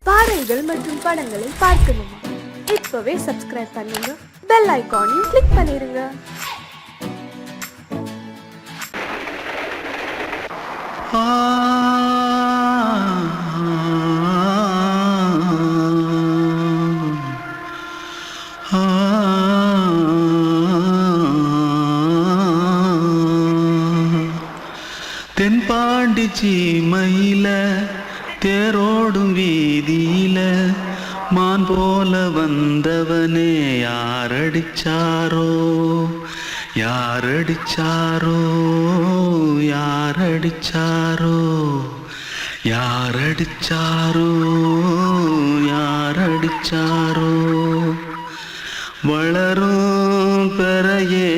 பாடல்கள் மற்றும் படங்களை பார்க்கணுமா? இப்பவே சப்ஸ்கிரைப் பண்ணுங்க, பெல் ஐகானையும் கிளிக் பண்ணிருங்க. தென்பாண்டி சீமையில தேரோடும் வீதியில மான் போல வந்தவனே யாரடிச்சாரோ யாரடிச்சாரோ யாரடிச்சாரோ யாரடிச்சாரோ யாரடிச்சாரோ வளரும் பெறையே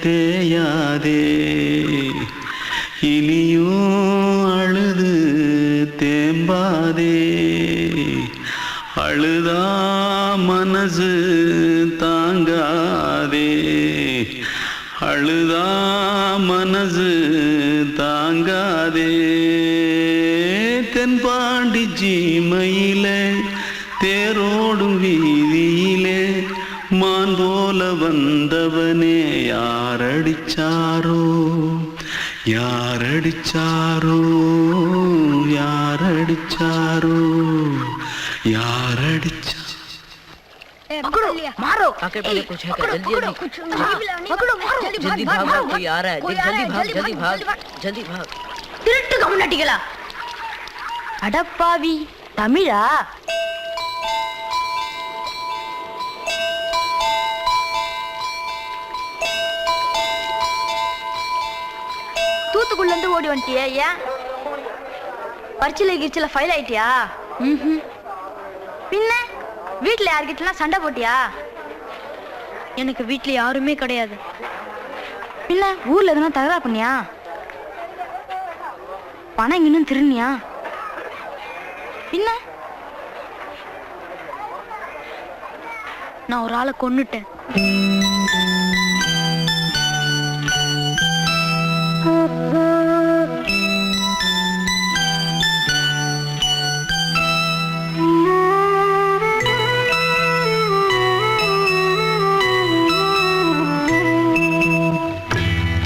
தேயாதே இனியும் அழுது தேம்பாதே அழுதா மனசு தாங்காதே அழுதா மனசு தாங்காதே தென்பாண்டி சீமையிலே தேரோடும் வீதியிலே மான் போல வந்தவனே யாரடிச்சாரோ யாரடிச்சாரோ யாரடிச்சாரோ யாரடிச்சா पकड़ो मारो आके पहले कुछ है क्या? जल्दी पकड़ो मारो जल्दी भाग कोई आ रहा है जल्दी भाग திருட்டு கம்முனட்டிகளா அடப்பாவி தமிழா தூத்துக்குள்ள இருந்து ஓடி வந்துட்டியா? ஏன் பரிச்சில கிரிச்சில ஃபைல் ஆயிட்டியா? பின்ன வீட்டுல யார்கிட்டலாம் சண்டை போட்டியா? எனக்கு வீட்டுல யாருமே கிடையாது. பின்ன ஊர்ல எதுனா தகராறு பண்ணியா? பணம் இன்னும் திருநியா? பின்ன நான் ஒரு ஆளை கொன்னுட்டேன்.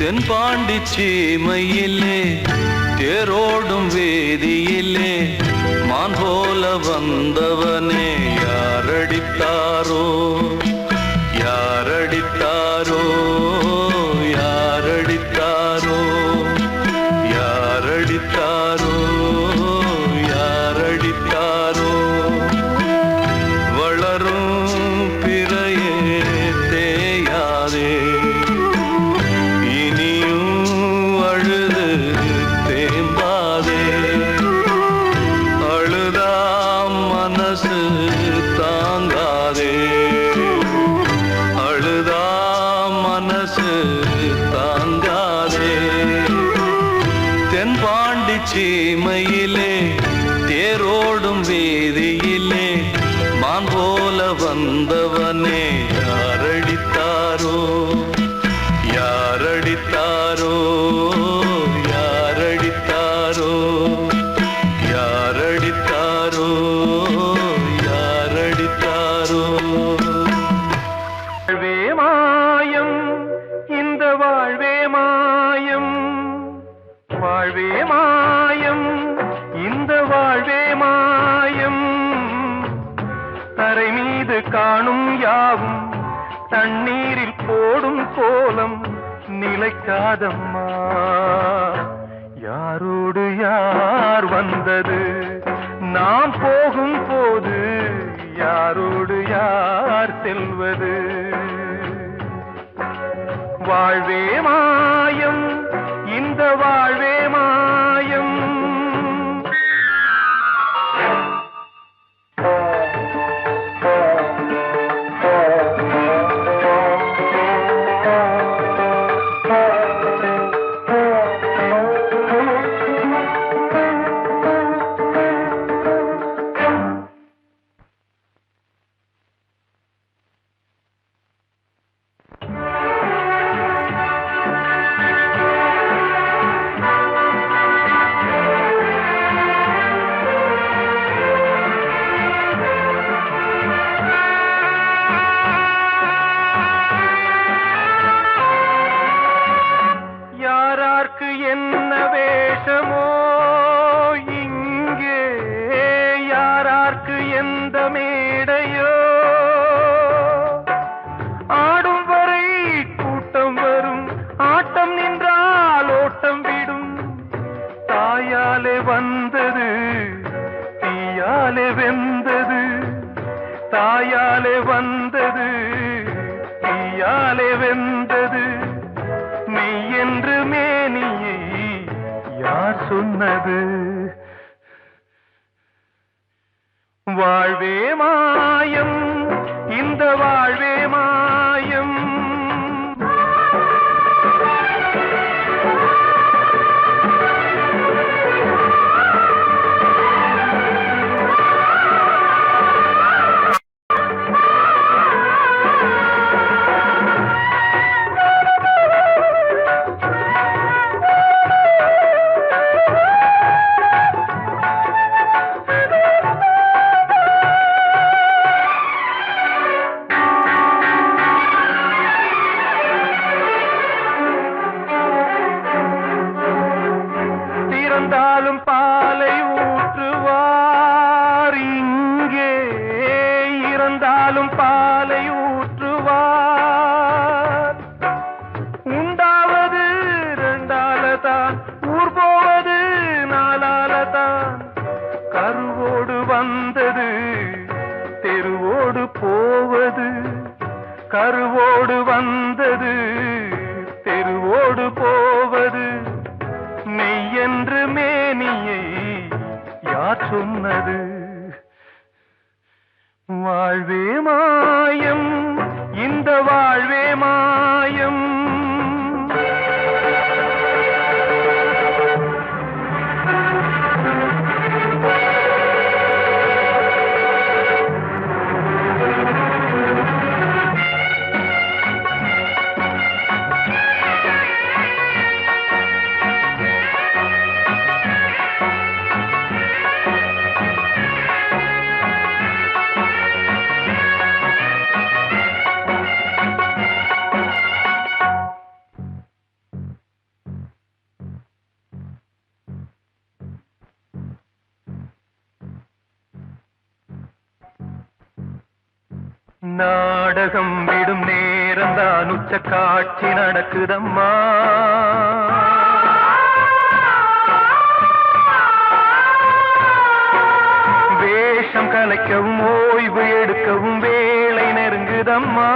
தென்பாண்டி சீமையிலே தேரோடும் வேதியிலே மான் போல வந்தவனே யாரடித்தாரோ யாரடித்தாரோ யாரடித்தாரோ யாரடித்தாரோ யாரடித்தாரோ வளரும் பிறையே தேயாதே தென்பாண்டி சீமையிலே தேரோடும் வேதியிலே மான் போல வந்தவனே யாரடித்தாரோ யாரடித்தாரோ யாரடித்தாரோ யாரடித்தாரோ யாரடித்தாரோ வாழ்வே மாயம் இந்த வாழ்வே மாயம் வாழ்வே மாயம் இந்த வாழ்வே மாயம் தரை மீது காணும் யாவும் தண்ணீரில் போடும் கோலம் நிலைக்காதம்மா யாரோடு யார் வந்தது நாம் போகும் போது யாரோடு யார் செல்வது வாழ்வே மாயம் இந்த வாழ்வே மாயம் யார்க்கு எந்த மேடையோ ஆடும் வரை கூட்டம் வரும் ஆட்டம் நின்றால் ஓட்டம் விடும் தாயாலே வந்தது தீயாலே வெந்தது தாயாலே வந்தது தீயாலே வெந்தது மெய் என்று மேனியை யார் சொன்னது வாழ்வே மாயம் இந்த வாழ்வே மாயம் இறந்தாலும் பாலை ஊற்றுவார் இங்கே இறந்தாலும் பாலை ஊற்றுவார் உண்டாவது ரெண்டாலதான் ஊர் போவது நாலாலதான் கருவோடு வந்தது தெருவோடு போவது கருவோடு வந்தது தெருவோடு போவது மெய் என்று மேனியை யார் சொன்னது வாழ்வே மாயம் இந்த வாழ்வே மாயம் நாடகம் விடும் நேரம்தான் உச்ச காட்சி நடக்குதம்மா வேஷம் கலைக்கவும் ஓய்வு எடுக்கவும் வேளை நெருங்குதம்மா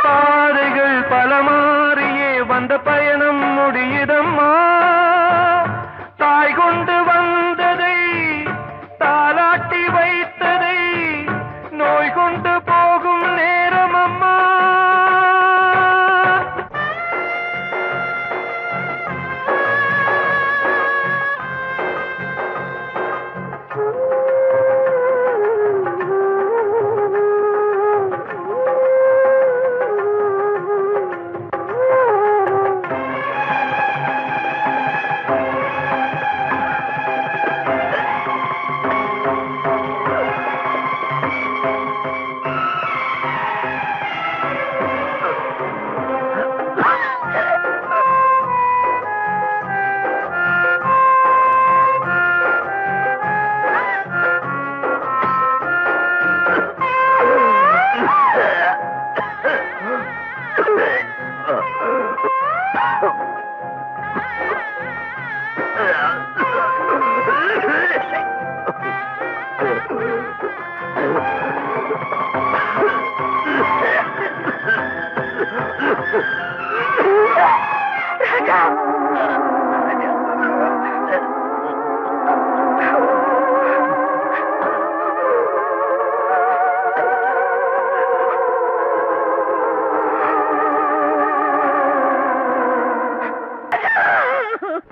பாதைகள் பல மாறியே வந்த பயணம் முடியுதம்மா தாய் கொண்டு வந்ததை தாலாட்டி வைத்ததை நோய் கொண்டு போகும் நேரம் அம்மா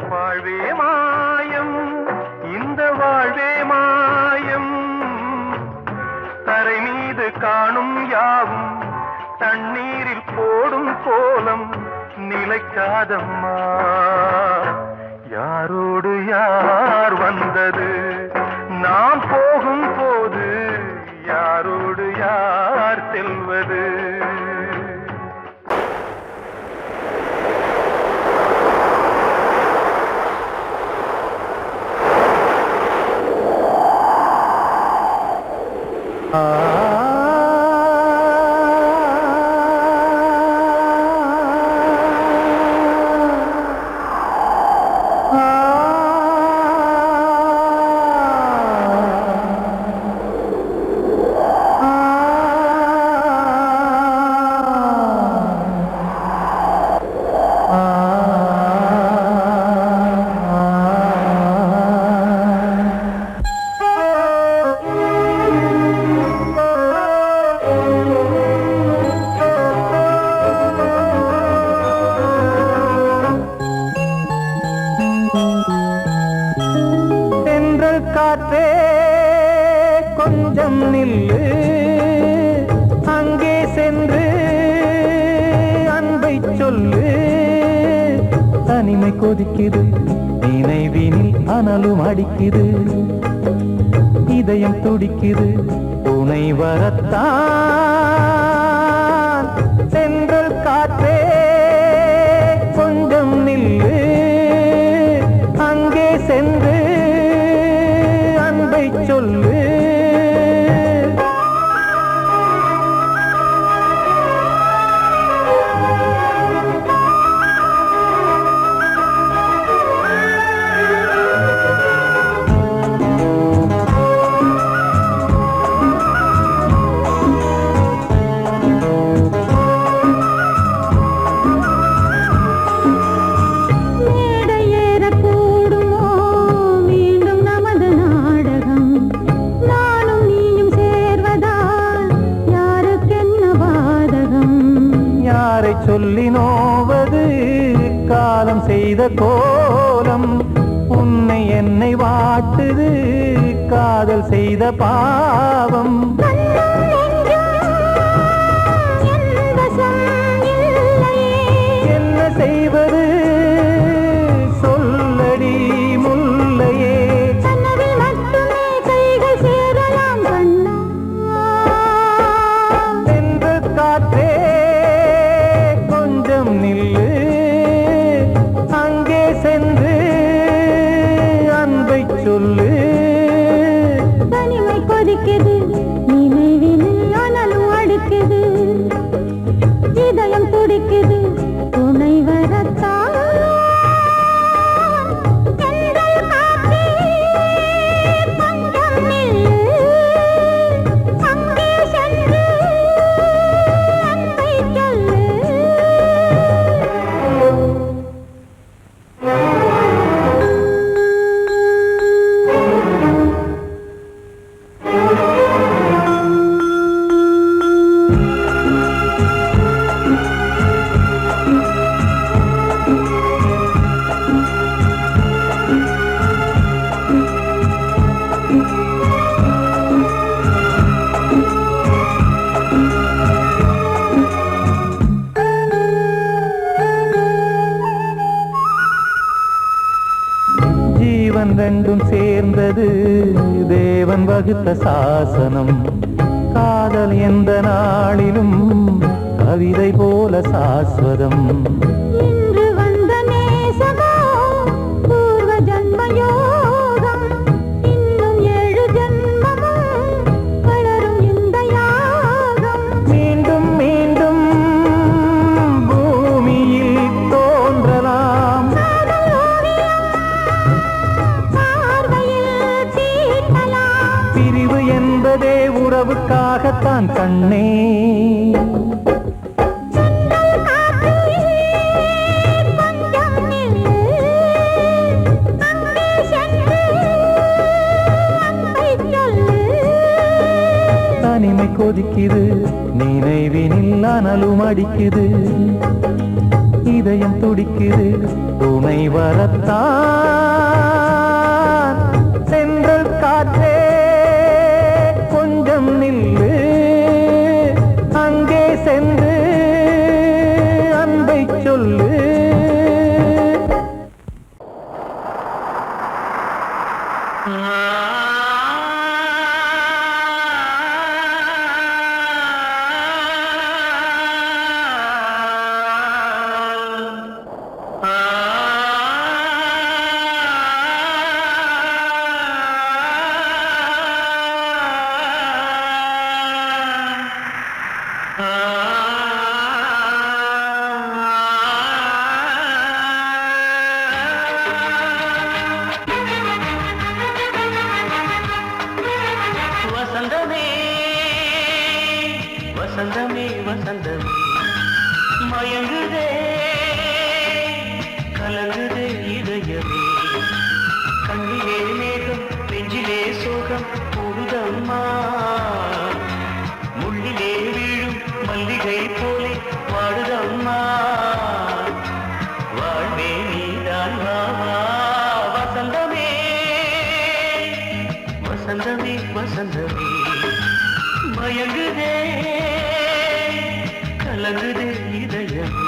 வாழ்வே மாயம் இந்த வாழ்வே மாயம் தரை மீது காணும் யாவும் தண்ணீரில் போடும் கோலம் நிலைக்காதம்மா யாரோடு யார் வந்தது நாம் போகும் போது யாரோடு யார் செல்வது தென்றல் காற்றே கொஞ்சம் நில்லு, அங்கே சென்று அன்பை சொல்லு. தனிமை கொதிக்குது, நினைவினில் அனலும் அடிக்குது, இதயம் துடிக்குது துணை வரத்தான். தென்றல் காற்றே கொஞ்சம் நில்லு, அங்கே சென்று அன்பை சொல்லு. சொல்லி நோவது காலம் செய்த கோலம், உன்னை என்னை வாட்டுது காதல் செய்த பாவம். என்ன செய்வது சொல்லடி முல்லையே, என்று காற்றே நில்லு, அங்கே சென்று அன்பை சொல்லு. தனிமை கொதிக்குது, நினைவினில் அனலும் அடிக்குது, இதயம் துடிக்குது துணை வரத்தான். ரெண்டும் சேர்ந்தது தேவன் வகுத்த சாசனம். காதல் எந்த நாளிலும் கவிதை போல சாஸ்வதம். இன்று வந்த நேசமோ பூர்வ ஜன்ம யோகம், இன்னும் 7 ஜன்மமும் வளரும் இந்த யாகம். மீண்டும் மீண்டும் பூமியில் தோன்றலாம், பிரிவு என்பதே உறவுக்காகத்தான் கண்ணே. தனிமை கொதிக்குது, நினைவினில் அனலும் அடிக்குது, இதயம் துடிக்குது துணை வரத்தான். தென்றல் காற்றே கொஞ்சம் நில்லு, அங்கே சென்று அன்பை சொல்லு. வசந்தமே வசந்தமே மயங்குதே கலங்குதே இதயமே, கண்ணிலே மேகம் நெஞ்சிலே சோகம் கூடுதம்மா, முள்ளிலே வீழும் மல்லிகை போலே வாடுதம்மா, வாழ்வே நீதான் வா. வசந்தமே மயங்குதே கலங்குதே இதயமே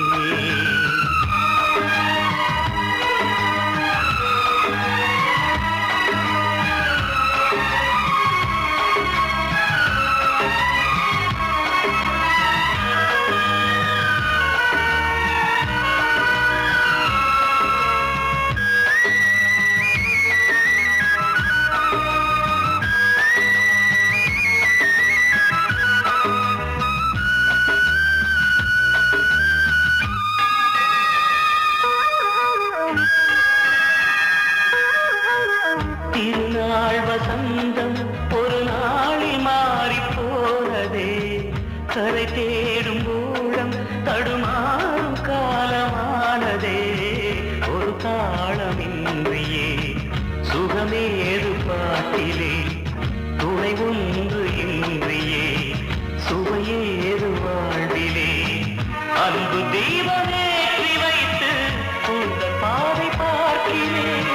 திருநாள் வசந்தம் ஒரு நாளில் மாறி போனதே கரை தேடும் ஊழம் தடுமாறும் காலமானதே ஒரு தாளமின்றியே சுகமேது பாட்டிலே துணை ஒன்று இன்றியே சுவையேது வாழ்விலே அன்பு தெய்வமேற்றி வைத்து உங்கள் பாதை பார்க்கிறேன்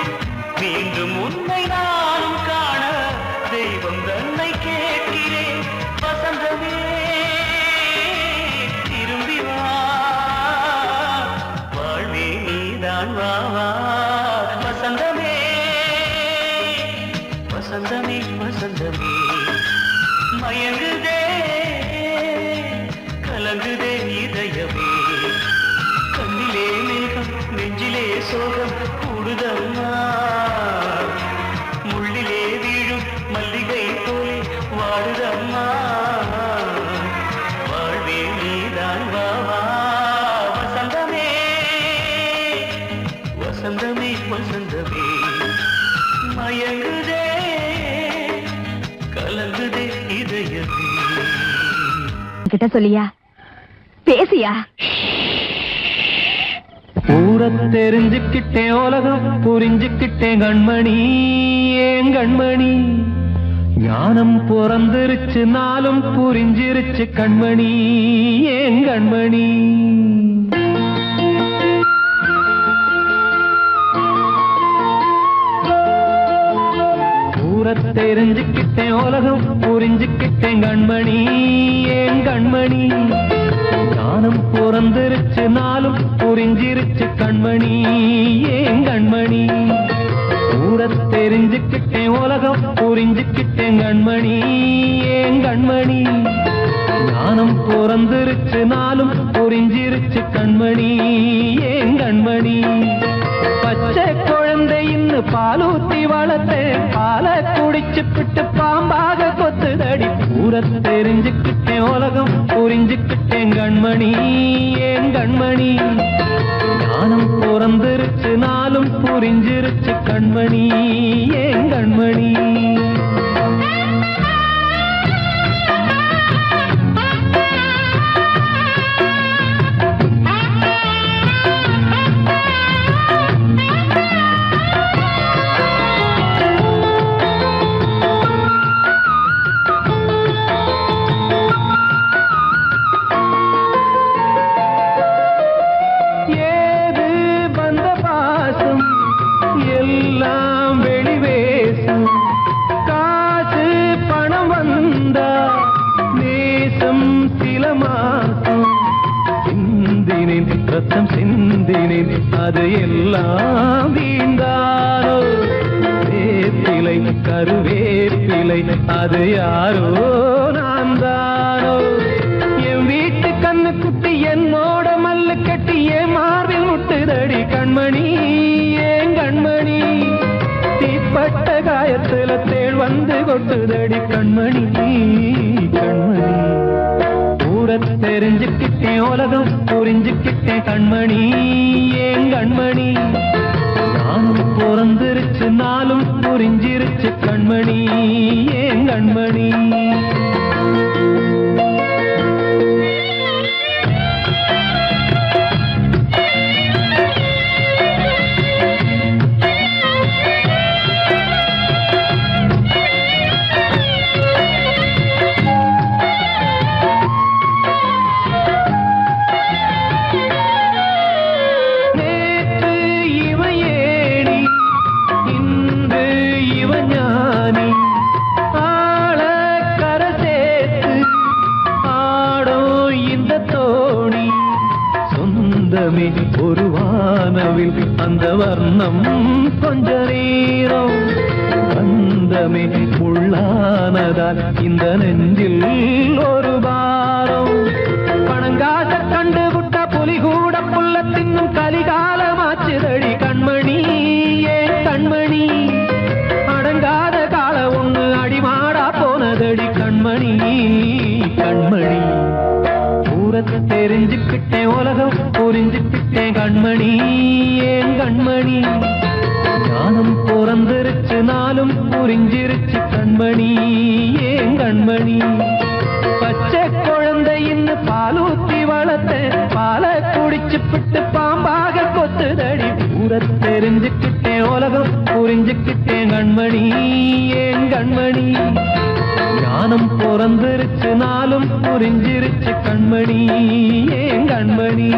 மீண்டும் உன்னை நானும் காண தெய்வம் தன்னை கேட்கிறேன் வசந்தமே திரும்பி வா வாழ்வே நீதான் வா வா வசந்தமே வசந்தமே வசந்தமே மயங்குதே கலங்குதே இதயமே கண்ணிலே மேகம் நெஞ்சிலே சோகம் கூடுதம்மா முள்ளிலே வீழும் மல்லிகை போலே வாடுதம்மா வாழ்வே நீதான் வா வா வசந்தமே வசந்தமே வசந்தமே மயங்குதே கலங்குதே இதயமே கிட்ட சொல்லியா பேசியா ஊரை தெரிஞ்சுக்கிட்டேன் உலகம் புரிஞ்சுக்கிட்டேன் கண்மணி ஏன் கண்மணி ஞானம் பிறந்திருச்சு நாளும் புரிஞ்சிருச்சு கண்மணி ஏன் கண்மணி ஊரை தெரிஞ்சுக்கிட்டேன் உலகம் புரிஞ்சுக்கிட்டேன் கண்மணி ஏன் கண்மணி ஞானம் பிறந்திருச்சு நாளும் புரிஞ்சிருச்சு கண்மணி ஏன் கண்மணி ஊரை தெரிஞ்சுக்கிட்டேன் உலகம் புரிஞ்சுக்கிட்டேன் கண்மணி ஏன் கண்மணி ஞானம் பிறந்திருச்சு நாளும் புரிஞ்சிருச்சு கண்மணி ஏன் கண்மணி பச்சை குழந்தை இன்னும் பாலூத்தி வளர்த்தேன் பாலை குடிச்சு பிட்டு பாம்பாக கொத்துதடி ஊரை தெரிஞ்சுக்கிட்டேன் உலகம் புரிஞ்சுக்கிட்டேன் கண்மணி ஏன் கண்மணி ஞானம் பிறந்திருச்சு நாளும் புரிஞ்சிருச்சு கண்மணி ஏன் கண்மணி ரத்தம் சிந்தினேன் அது எல்லாம் வீண்டாரோ வேப்பிலை கருவேப்பிலை அது யாரோ நான் தானோ என் வீட்டு கண்ணு குட்டி என்னோட மல்லு கட்டி என் மார்பில் முட்டுதடி கண்மணி ஏன் கண்மணி தீப்பட்ட காயத்துல தேள் வந்து கொட்டுதடி கண்மணி கண்மணி ஊரை தெரிஞ்சுக்கிட்டேன் உலகம் புரிஞ்சுக்கிட்டேன் கண்மணி ஏன் கண்மணி நானும் பிறந்திருச்சு நாளும் புரிஞ்சிருச்சு கண்மணி ஏன் கண்மணி ஆள அந்த வர்ணம் கொஞ்ச நேரம் பந்தமே உள்ளானதால் இந்த நெஞ்சில் ஒரு பாரம் பணங்காச கண்டு விட்ட புலி கூட புல்ல தின்னும் கலிகாலமாச்சுதடி கண்மணி ஏன் கண்மணி அடங்காத கால ஒண்ணு அடிமாடா போனதடி கண்மணி கண்மணி ஊரத்தை தெரிஞ்சுக்கிட்டேன் உலகம் புரிஞ்சுக்கிட்டேன் கண்மணி ஏன் கண்மணி ஞானம் பிறந்திருச்சு நாளும் புரிஞ்சிருச்சு கண்மணி ஏன் கண்மணி பச்சை குழந்தை இன்னும் பாலூத்தி வளர்த்த பாலை குடிச்சு பிட்டு பாம்பாக கொத்துதடி ஊரை தெரிஞ்சுக்கிட்டேன் உலகம் புரிஞ்சுக்கிட்டேன் கண்மணி ஏன் கண்மணி ஞானம் பிறந்திருச்சு நாளும் புரிஞ்சிருச்சு கண்மணி ஏன் கண்மணி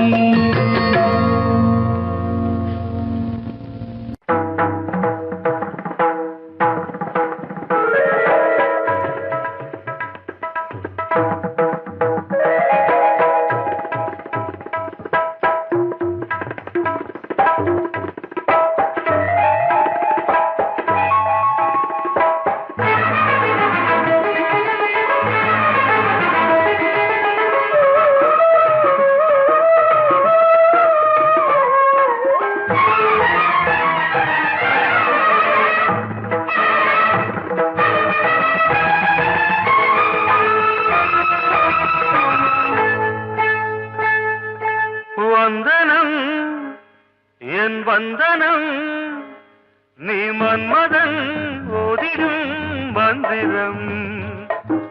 வந்தனம் என் வந்தனம் நீ மன்மதன் ஓதிடும் மந்திரம்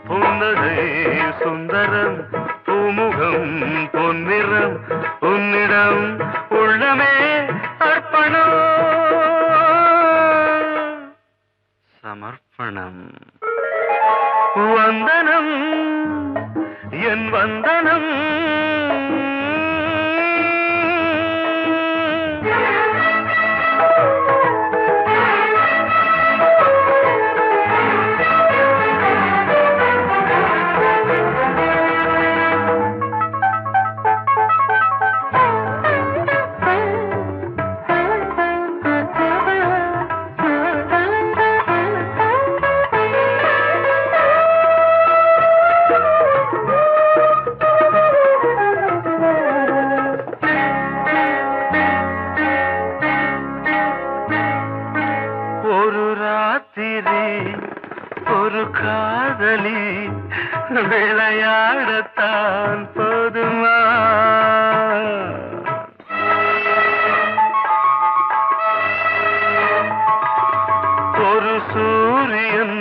புன்னகை சுந்தரம் பூமுகம் பொன்னிறம் உன்னிடம் உள்ளமே அர்ப்பணம் சமர்ப்பணம் வந்தனம் என் வந்தனம் ஒரு காதலி விளையாடத்தான் போதுமா ஒரு சூரியன்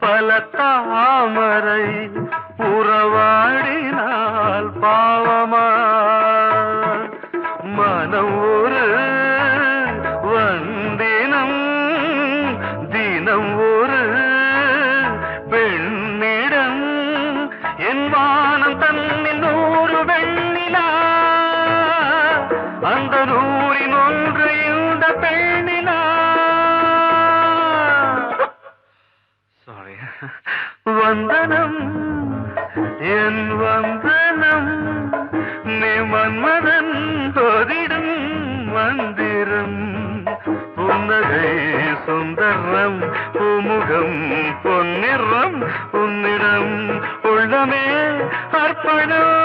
பல தாமரை உறவாடினால் பாவமா மனம் ஒரு வந்தினம் தினம் ஒரு பெண்ணிடம் என் வானம் தன்னில் 100 வெண்ணிலா அந்த 100இன் ஒன்று இந்த பெண்ணிலா சாரி வந்தனம் என் வந்தனம் நீ மன்மதன் ஓதிடும் மந்திரம் புன்னகை சுந்தரம் பூமுகம் பொன்னிறம் உன்னிடம் உள்ளமே அர்ப்பணம்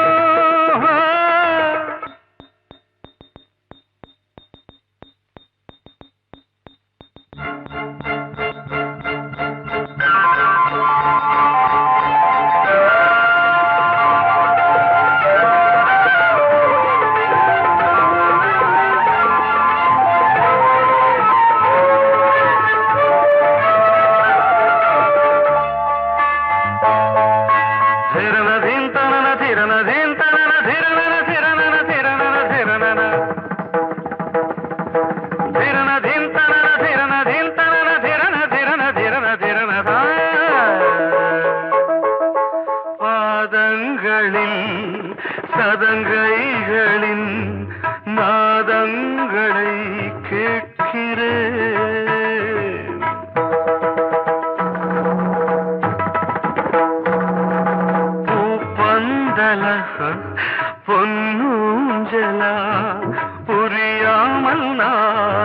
ಧಿರನ ಧಿಂತನನ ಧಿರನ ಧೀ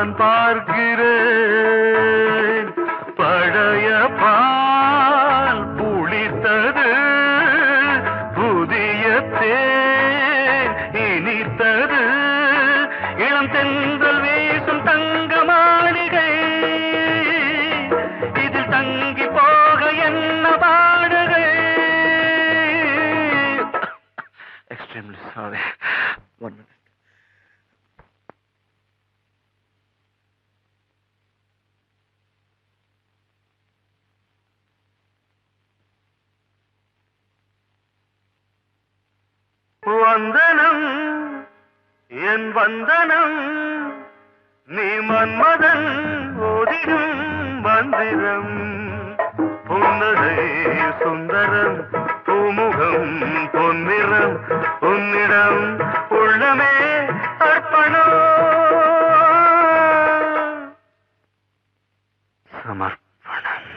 நான் பார்க்கிறேன். பழைய பால் புளித்தது, புதிய தேன் இனித்தது, இளம் தென்றல் வீசும் தங்க மாளிகை, இதில் தங்கி போக என்ன பாடுகை. Extremely sorry. 1 minute. வந்தனம் என் வந்தனம், நீ மன்மதன் ஓதிடும் மந்திரம். புன்னகை சுந்தரம், பூமுகம் பொன்னிறம், உன்னிடம் உள்ளமே அர்ப்பணம் சமர்ப்பணம்.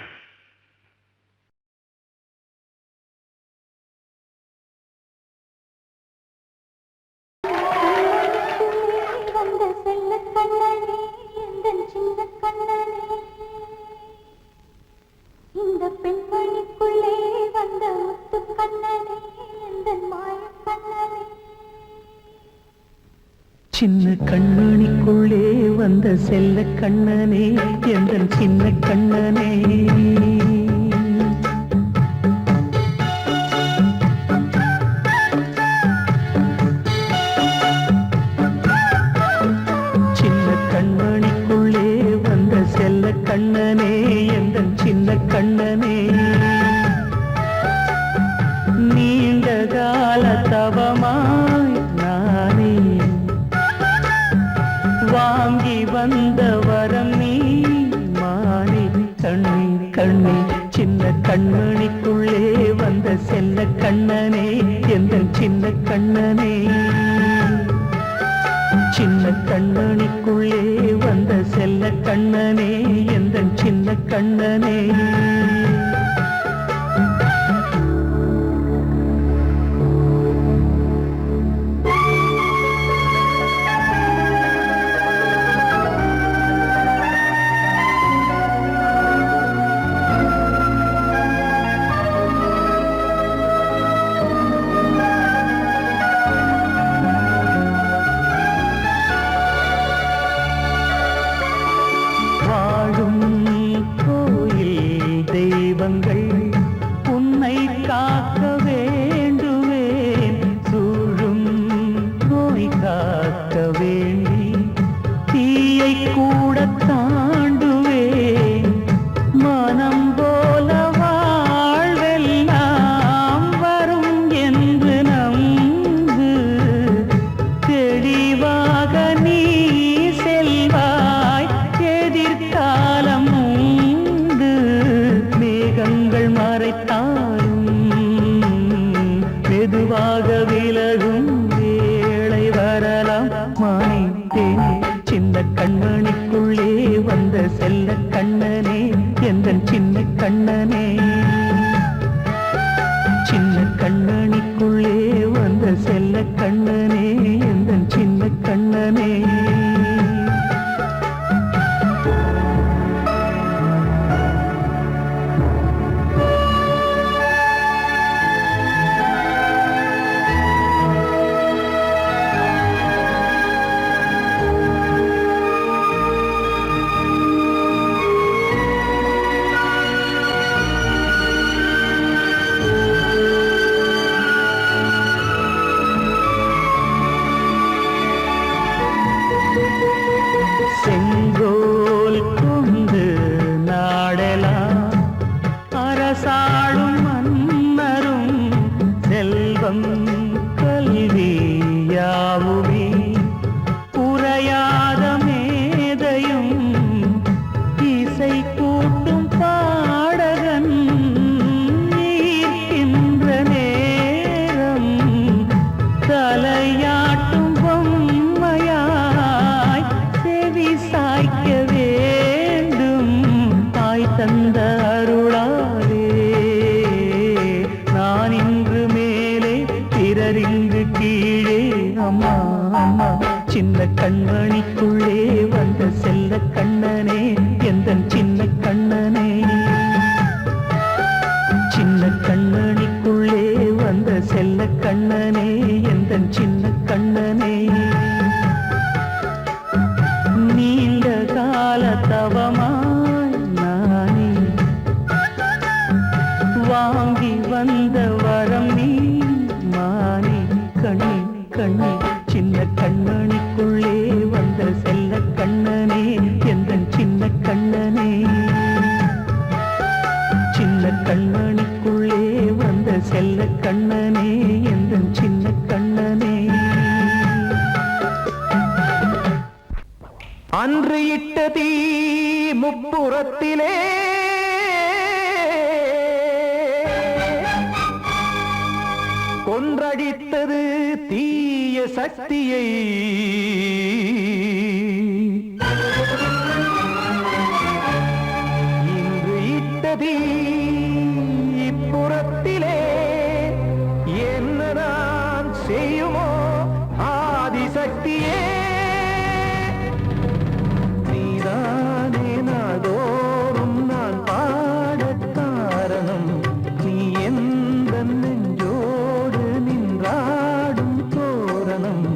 வந்த செல்ல கண்ணனே, எந்தன் சின்ன கண்ணனே, இந்த பெண்மணிக்குள்ளே வந்த முத்து கண்ணனே, எந்தன் மாய கண்ணனே. சின்ன கண்மணிக்குள்ளே வந்த செல்ல கண்ணனே, எந்தன் சின்ன கண்ணனே. கண்மணிக்குள்ளே வந்த செல்ல கண்ணனே, எந்தன் சின்ன கண்ணனே. நீண்ட கால தவமாய் நானே வாங்கி வந்த வரம் நீ மானே. கண்ணே கண்ணே, சின்ன கண்மணிக்குள்ளே வந்த செல்ல கண்ணனே, எந்தன் சின்ன கண்ணனே. சின்ன கண்ணனுக்குள்ளே வந்த செல்ல கண்ணனே, எந்தன் சின்ன கண்ணனே. உன்னை காக்க வேண்டுவேன், சூழும் நோய் காக்க வேண்டி தீயை கூட தாண்டுவேன். மனம் போல வாழ்வெல்லாம் வரும் என்று நம்பு, தெளிவாக நீ செல்வாய், எதிர்காலம் மேகங்கள் மறைத்தாலும் மெதுவாக விலகும் வேளை வரலாம். மானே சின்ன கண்மணிக்குள்ளே வந்த செல்ல கண்ணனே, எந்தன் சின்ன கண்ணனே. சின்ன கண்ணனிக்குள்ளே வந்த செல்ல கண்ணனே, எந்தன் சின்ன கண்ணனே. செங்கோல் கொண்டு நாடலாம் அரசாளும் மன்னரும், செல்வம் கல்வி யாவுமே உரையாத மேதையும், இசை கூட்டும் பாடகன் ஈர்க்கின்ற நேரம், தலையாட்டும் பொம்மையாய் செவி சாய்க்க வேண்டும். தாய் தந்த அருளாலே நான் இன்று மேலே, பிறரிங்கு கீழே. அம்மா அம்மா, சின்ன கண்மணிக்குள்ளே வந்த செல்ல முப்புறத்திலே கொன்றடித்தது தீய சக்தியை இன்று இட்டதீ இப்புறத்திலே என்ன நான் செய்யுமோ ஆதிசக்தியே நீதானே நாடோறும் நான் பாடக் காரணம் நீ எந்த நெஞ்சோடு நின்றாடும் தோரணம்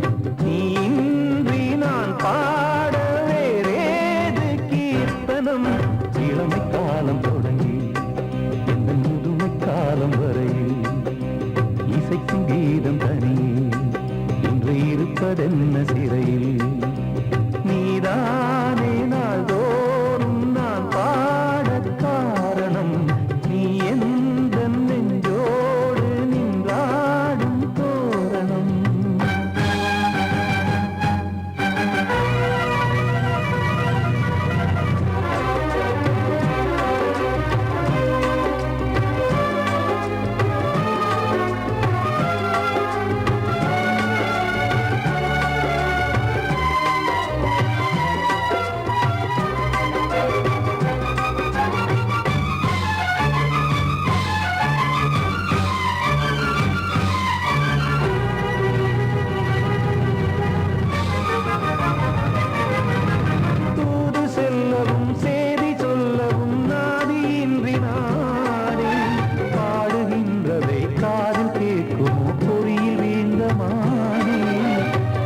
நீ இன்றி நான் பாட வேறேது கீர்த்தனம் இளமை காலம் தொடங்கி எந்த முதுமை காலம் வரையில் இசைக்கும் கீதம் தனியே இன்று இருப்பதென்ன சிறையில் நீதானே நாள்தோறும் நான் பாடக் காரணம் நீ எந்த நெஞ்சோடு நின்றாடும் தோரணம் தூது செல்லவும் சேதி சொல்லவும் நாதியின்றி நானே பாடுகின்றதை காதில் கேட்குமோ பொறியில் வீழ்ந்த மானே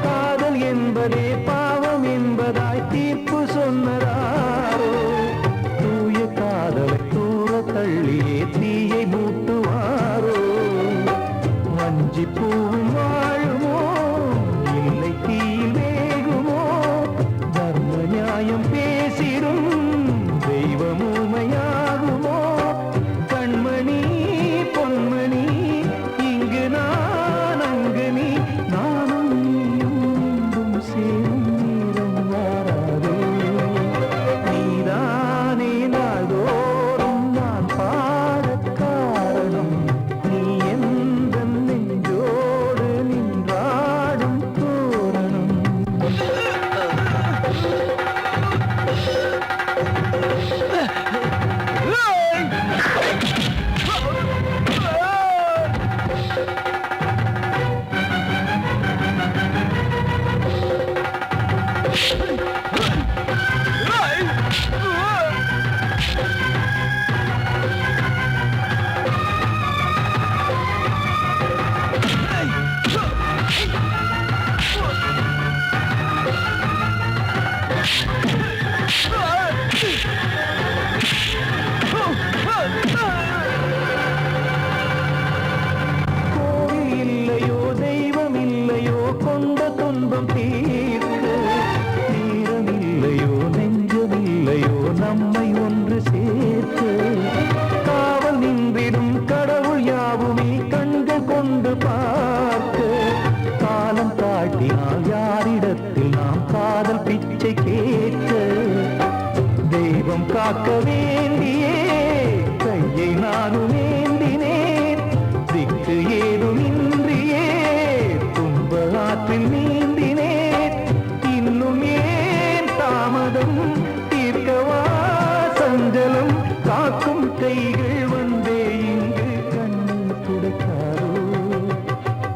காதல் என்பதே பாவம் என்பதாய் தீர்ப்பு சொன்னதாரோ தூய காதலை தூர தள்ளியே தீயை மூட்டுவாரோ வஞ்சி பூவும் வாழுமோ இல்லை தீயில் வேகுமோ தர்ம நியாயம் பேசிடும் தெய்வம் ஊமையாகுமோ கண்மணி பொன்மணி இங்கு நான் அங்கு நீ நானும் நீயும் மீண்டும் சேரும் நேரம் வாராதோ நீதானே நாள்தோறும் நான் பாடக் காரணம் நீ எந்த நெஞ்சோடு நின்றாடும் தோரணம் கோவில் இல்லையோ தெய்வம் இல்லையோ கொண்ட துன்பம் தீர்க்க நேரம் இல்லையோ நெஞ்சம் இல்லையோ நம்மை ஒன்று சேர்க்க காவல் நின்றிடும் கடவுள் யாவுமே கண்கள் கொண்டு பார்க்க காலம் காட்டினால் யாரிடத்தில் நாம் காதல் பிச்சை கேட்க தெய்வம் காக்க வேண்டியே கையை நானும் ஏந்தினேன் திக்கு ஏதுமின்றியே துன்ப ஆற்றில் நீந்தினேன் இன்னும் ஏன் தாமதம் தீர்க்கவா சஞ்சலம் காக்கும் கைகள் வந்தே இங்கு கண்ணீர் துடைக்காரோ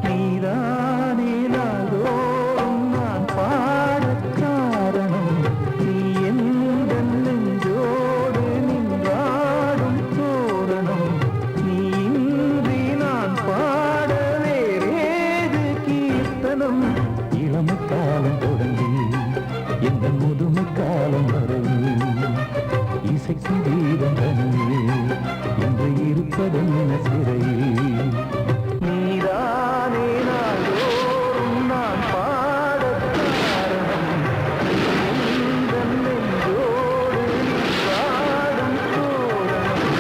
நீதானே நாள்தோறும் நான் பாடக் காரணம் நீ எந்த நெஞ்சோடு நின்றாடும் தோரணம் நீ இன்றி நான் பாட வேறேது கீர்த்தனம் இளமை காலம் தொடங்கி எந்த முதுமை காலம் வரையில் இசைக்கும் கீதம் தனியே என்று இருப்பதென்ன சிறையில் நீதானே நாள்தோறும் நான் பாடக் காரணம் எந்த நெஞ்சோடு நின்றாடும் தோரணம்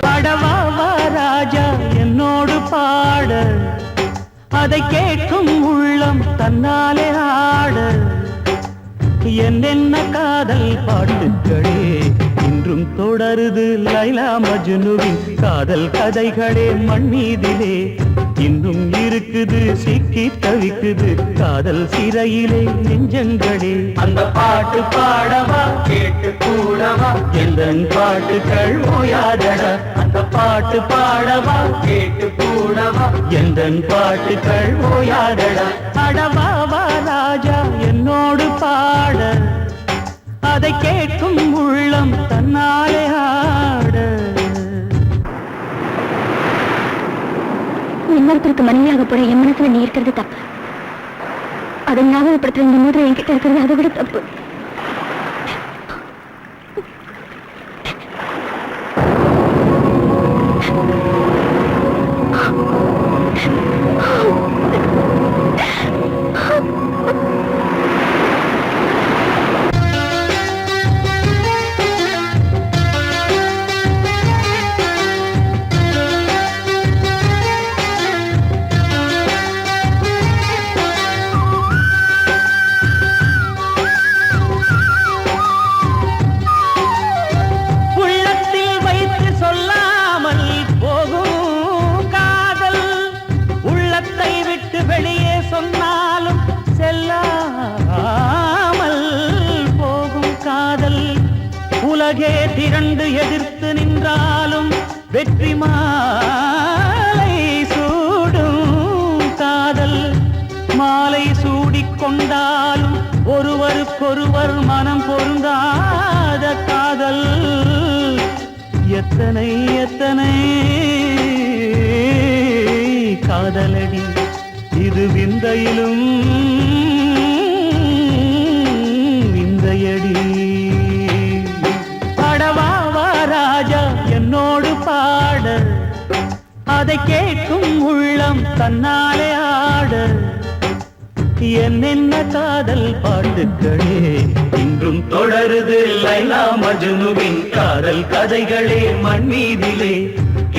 பாடவா வா ராஜா என்னோடு பாட அதை கேட்கும் உள்ளம் தன்னாலே ஆட என்னென்ன காதல் பாட்டுக்களே இன்றும் தொடருது லைலா மஜ்னுவின் காதல் கதைகளே மண் மீதிலே இன்னும் இருக்குது சிக்கி தவிக்குது காதல் சிறையிலே நெஞ்சங்களே அந்த பாட்டு பாடவா கேட்டு கூடவா எந்தன் பாட்டுக்கள் ஓயாதடா அந்த பாட்டு பாடவா கேட்டு கூடவா எந்தன் பாட்டுக்கள் ஓயாதடா அடவாவா ராஜா என்னோடு பாட அதை கேட்கும் உள்ளம் தன்னாலே ஆட இன்னொருத்தருக்கு மனைவியாக போற என் மனசுல நீ இருக்கிறது தப்பு அதை ஞாபகப்படுத்துற இந்த மூதிரை என்கிட்ட இருக்கிறது அதை விட தப்பு வெளியே சொன்னாலும் செல்லாமல் போகும் காதல் உலகே திரண்டு எதிர்த்து நின்றாலும் வெற்றி மாலை சூடும் காதல் மாலை சூடிக்கொண்டாலும் ஒருவருக்கொருவர் மனம் பொருந்தாத காதல் எத்தனை எத்தனை காதலடி இது விந்தையிலும் விந்தையடி அடவாவா ராஜா என்னோடு பாட அதை கேட்கும் உள்ளம் தன்னாலே ஆட என்னென்ன காதல் பாட்டுக்களே இன்றும் தொடருது லைலா மஜ்னுவின் காதல் கதைகளே மண் மீதிலே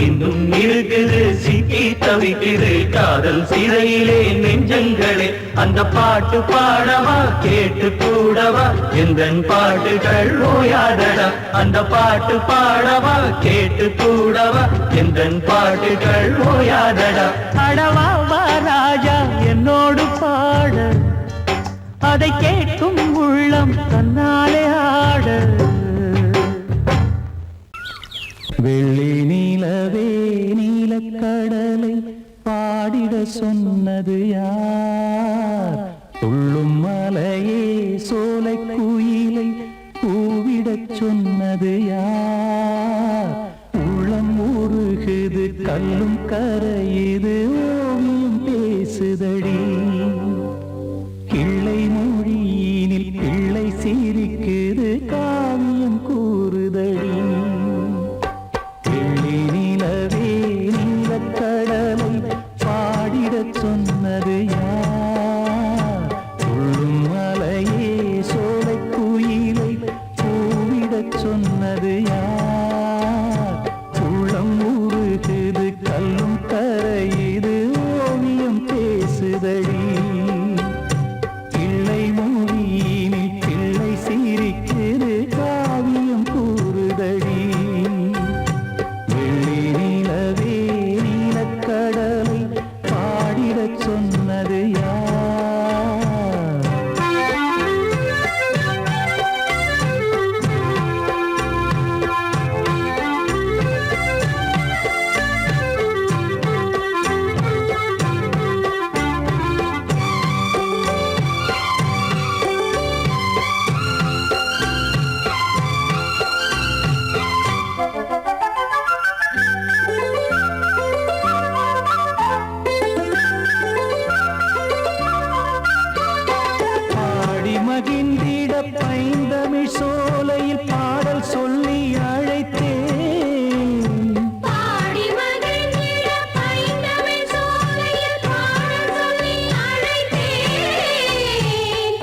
இன்னும் இருக்குது சிக்கி தவிக்குது காதல் சிறையிலே நெஞ்சங்களே அந்த பாட்டு பாடவா கேட்டு கூடவா எந்தன் பாட்டுகள் ஓயாதடா அந்த பாட்டு பாடவா கேட்டு கூடவா எந்தன் பாட்டுகள் ஓயாதடா அடவாவா ராஜா என்னோடு பாட அதை கேட்கும் உள்ளம் தன்னாலே ஆட வெள்ளி நீலவே நீலக்கடலை பாடிட சொன்னது யார் துள்ளும் மலையே சோலை குயிலை கூவிடச் சொன்னது யார் உள்ளம் உருகுது கல்லும் கரையுது ஓவியம் பேசுதடி கிள்ளை மொழியினில் பிள்ளை சிரிக்குது காவியம் கூறுதடி கடலை பாடிடச் சொன்னது யார் துள்ளும் மலையே சோலை குயிலை பூவிடச் சொன்னது யார் உள்ளம் உருகுது கல்லும் கரையுது ஓவியம் பேசுதடி கிள்ளை மொழியினில் பிள்ளை சிரிக்குது காவியம் கூறுதடி கடலை பாடிடச் சொன்னது மகிழ்ந்திட பைந்தமிழ் சோலையில் பாடல் சொல்லி அழைத்தேன் பாடி மகிழ்ந்திட பைந்தமிழ் சோலையில் பாடல் சொல்லி அழைத்தேன்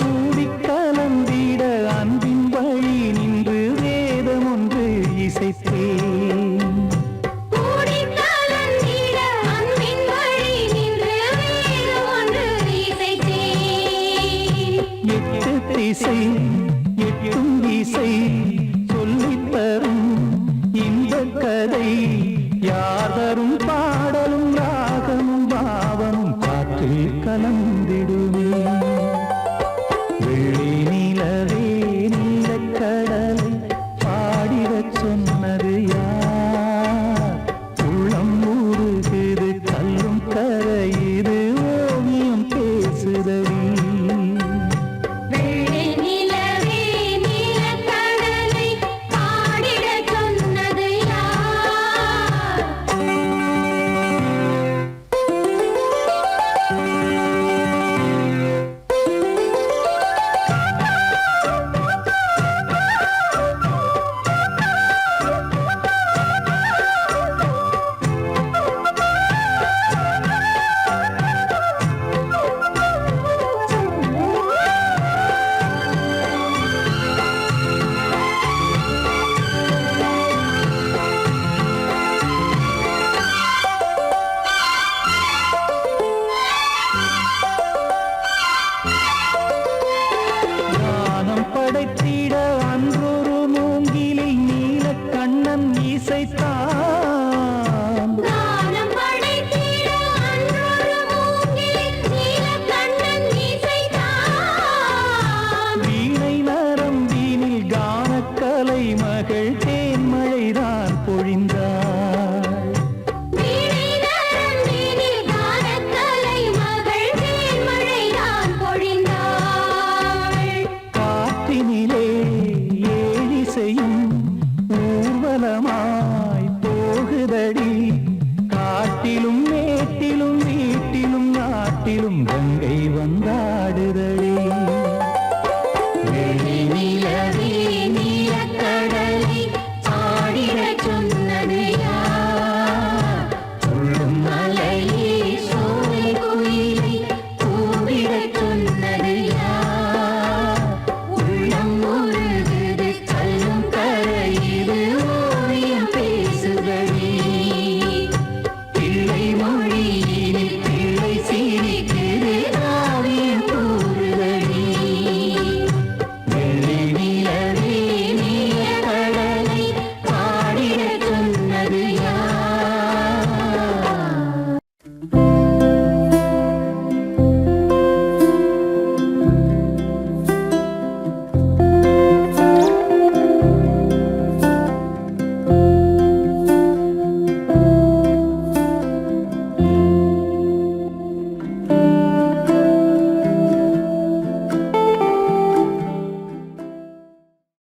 கூடி கலந்திட அன்பின் வழி நின்று வேதம் ஒன்று இசைத்தேன் கூடி கலந்திட அன்பின் வழி நின்று வேதம் ஒன்று இசைத்தேன் எட்டு திசை இசை